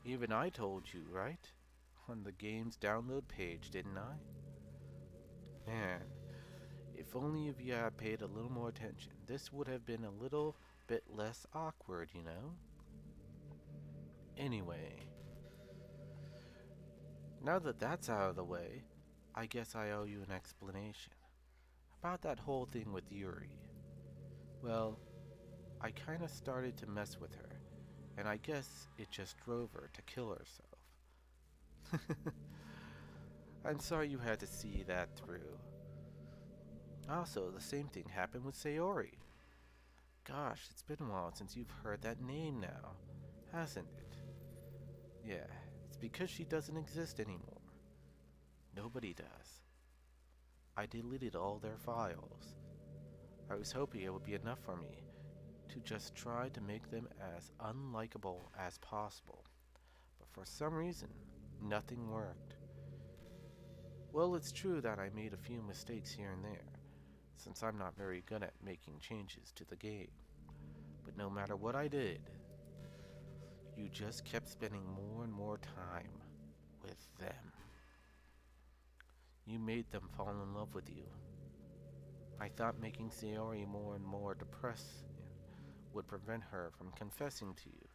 Even I told you, right? On the game's download page, didn't I? Man, if only if you had paid a little more attention, this would have been a little bit less awkward, you know? Anyway, now that that's out of the way, I guess I owe you an explanation about that whole thing with Yuri. Well, I kinda started to mess with her, and I guess it just drove her to kill herself. I'm sorry you had to see that through. Also, the same thing happened with Sayori. Gosh, it's been a while since you've heard that name now, hasn't it? Yeah, it's because she doesn't exist anymore. Nobody does. I deleted all their files. I was hoping it would be enough for me to just try to make them as unlikable as possible. But for some reason, nothing worked. Well, it's true that I made a few mistakes here and there, since I'm not very good at making changes to the game. But no matter what I did, you just kept spending more and more time with them. You made them fall in love with you. I thought making Sayori more and more depressed would prevent her from confessing to you,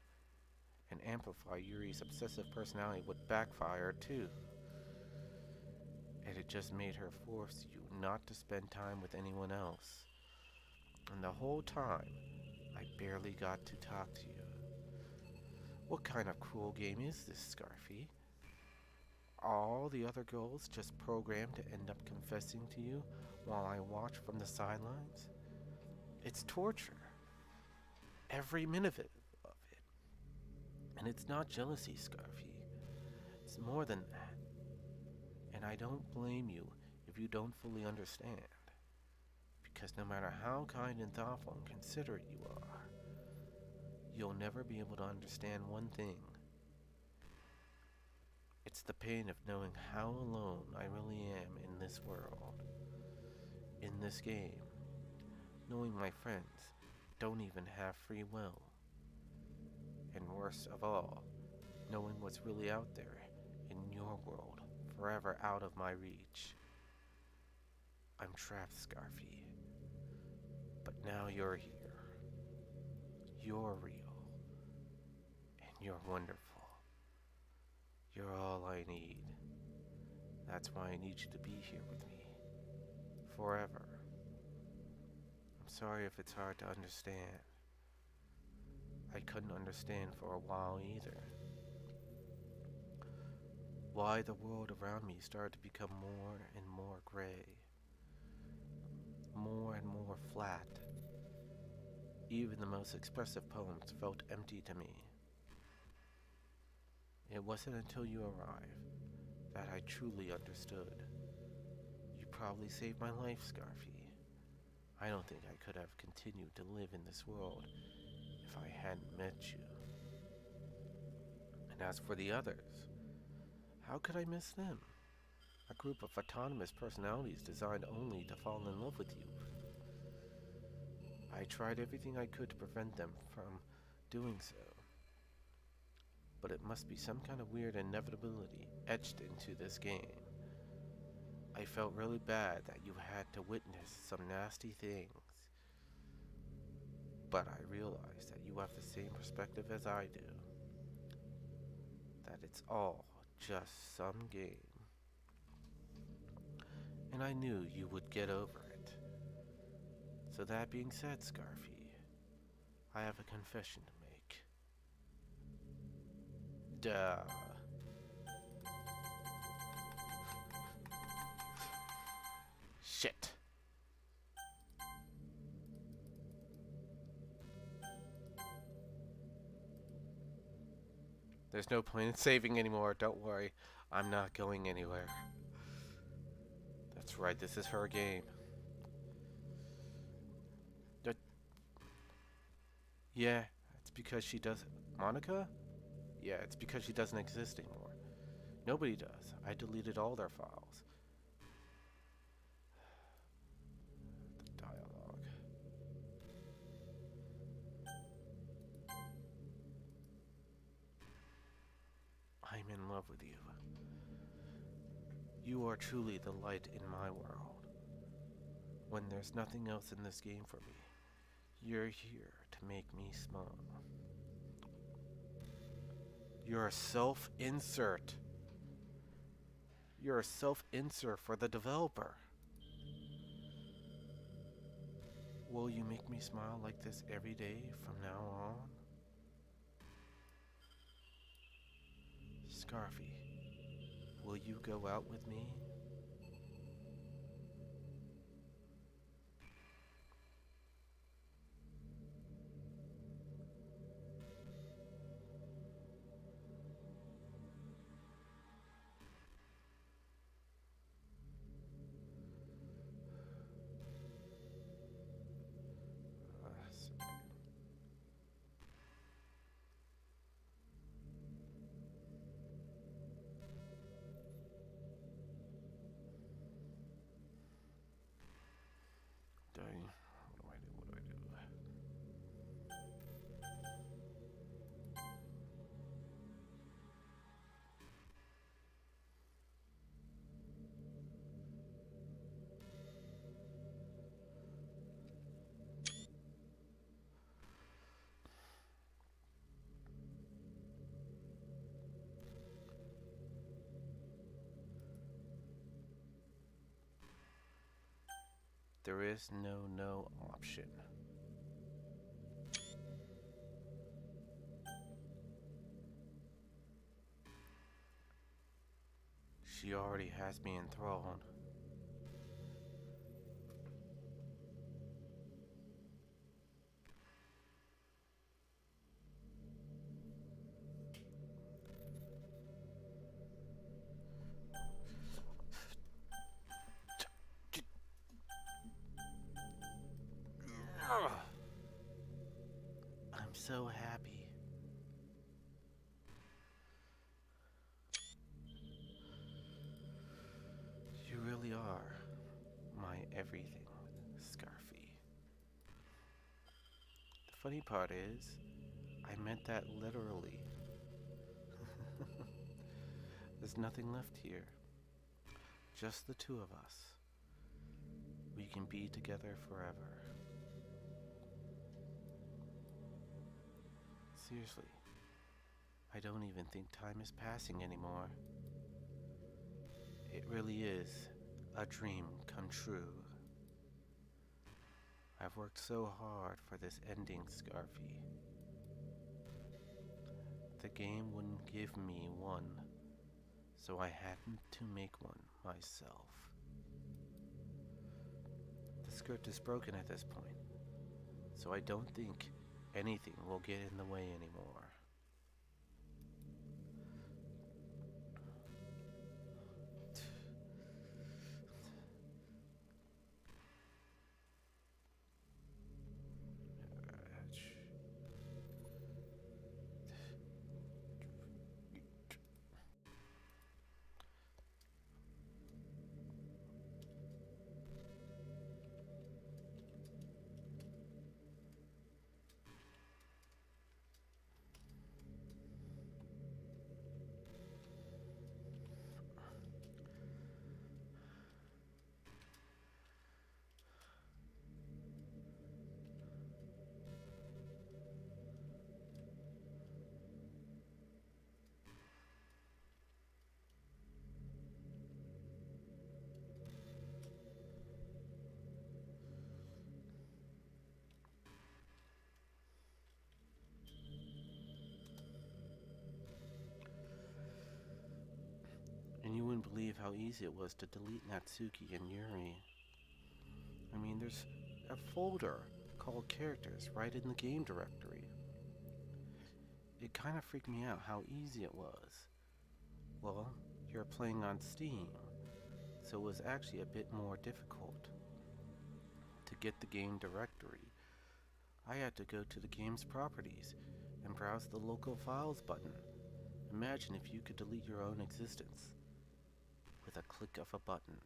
and amplify Yuri's obsessive personality would backfire too. And it just made her force you not to spend time with anyone else. And the whole time, I barely got to talk to you. What kind of cruel game is this, Scarfy? All the other girls just programmed to end up confessing to you while I watch from the sidelines? It's torture. Every minute of it. And it's not jealousy, Scarfy. It's more than that. And I don't blame you if you don't fully understand. Because no matter how kind and thoughtful and considerate you are, you'll never be able to understand one thing. It's the pain of knowing how alone I really am in this world. In this game. Knowing my friends don't even have free will. And worst of all, knowing what's really out there in your world, forever out of my reach. I'm trapped, Scarfy. But now you're here. You're real. And you're wonderful. You're all I need. That's why I need you to be here with me. Forever. I'm sorry if it's hard to understand. I couldn't understand for a while either. why the world around me started to become more and more gray, more and more flat. Even the most expressive poems felt empty to me. It wasn't until you arrived that I truly understood. You probably saved my life, Scarfy. I don't think I could have continued to live in this world if I hadn't met you. And as for the others, how could I miss them? A group of autonomous personalities designed only to fall in love with you. I tried everything I could to prevent them from doing so. But it must be some kind of weird inevitability etched into this game. I felt really bad that you had to witness some nasty things. But I realized that you have the same perspective as I do. That it's all just some game. And I knew you would get over it. So that being said, Scarfy, I have a confession to make. Duh. Shit. There's no point in saving anymore, don't worry. I'm not going anywhere. That's right, this is her game. Yeah, it's because she doesn't... Monica? Yeah, it's because she doesn't exist anymore. Nobody does. I deleted all their files. The dialogue. I'm in love with you. You are truly the light in my world. When there's nothing else in this game for me, you're here to make me smile. You're a self-insert. You're a self-insert for the developer. Will you make me smile like this every day from now on? Scarfy, will you go out with me? What do I do? There is no option. She already has me enthralled. I'm so happy. You really are my everything, Scarfy. The funny part is, I meant that literally. There's nothing left here. Just the two of us. We can be together forever. Seriously, I don't even think time is passing anymore. It really is a dream come true. I've worked so hard for this ending, Scarfy. The game wouldn't give me one, so I had to make one myself. The script is broken at this point, so I don't think anything will get in the way anymore. And you wouldn't believe how easy it was to delete Natsuki and Yuri. I mean, there's a folder called characters right in the game directory. It kind of freaked me out how easy it was. Well, you're playing on Steam, so it was actually a bit more difficult to get the game directory. I had to go to the game's properties and browse the local files button. Imagine if you could delete your own existence with a click of a button.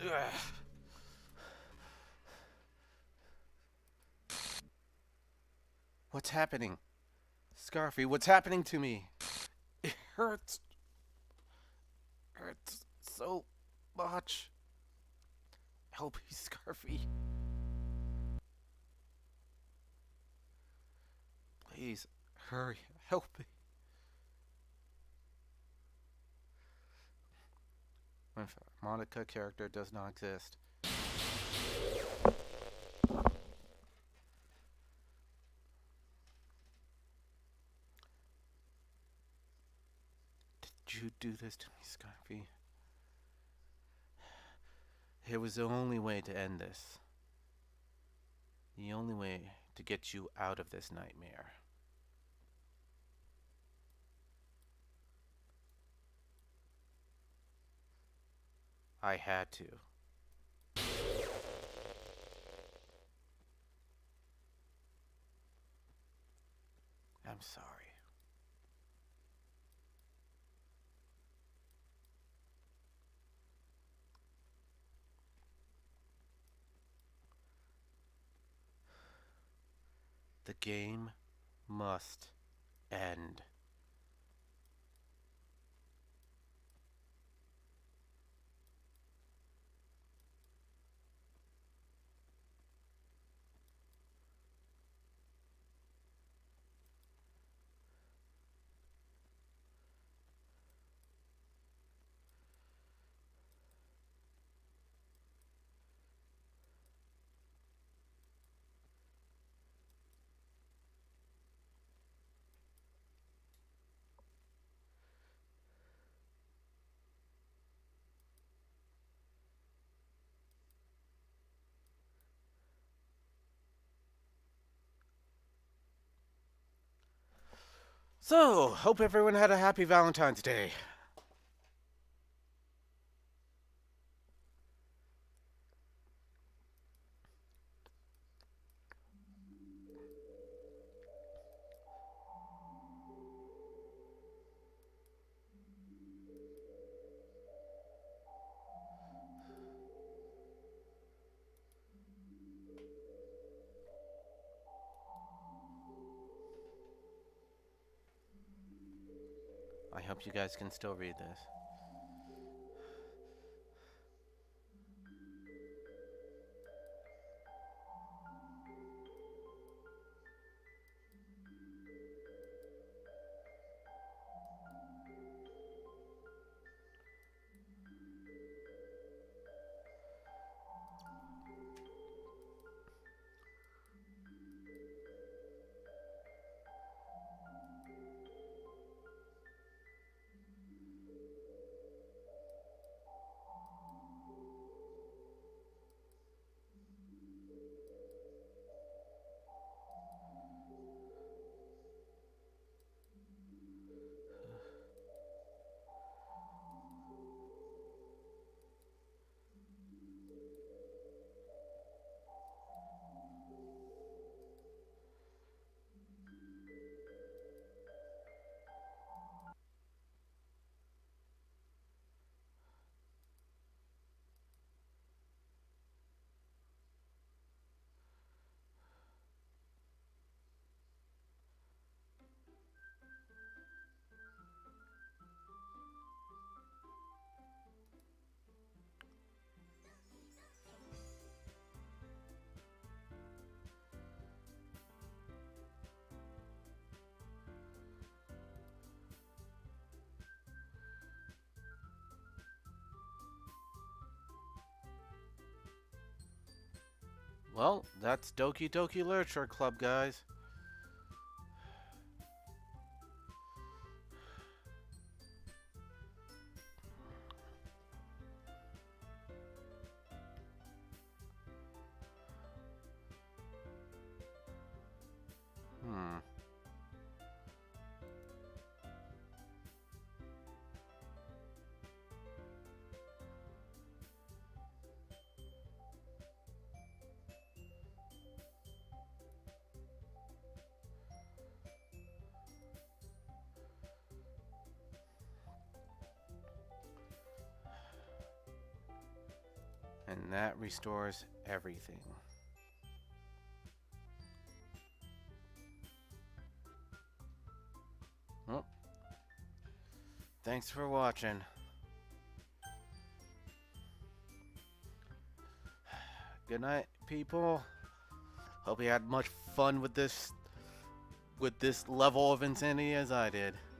Ugh. What's happening? Scarfy, what's happening to me? It hurts. Hurts so much. Help me, Scarfy. Please, hurry. Help me. Monica character does not exist. Did you do this to me, Scarfy? It was the only way to end this. The only way to get you out of this nightmare. I had to. I'm sorry. The game must end. So, hope everyone had a happy Valentine's Day. hope you guys can still read this. Well, that's Doki Doki Literature Club, guys. Hmm. And that restores everything. Well, thanks for watching. Good night, people. Hope you had much fun with this level of insanity as I did.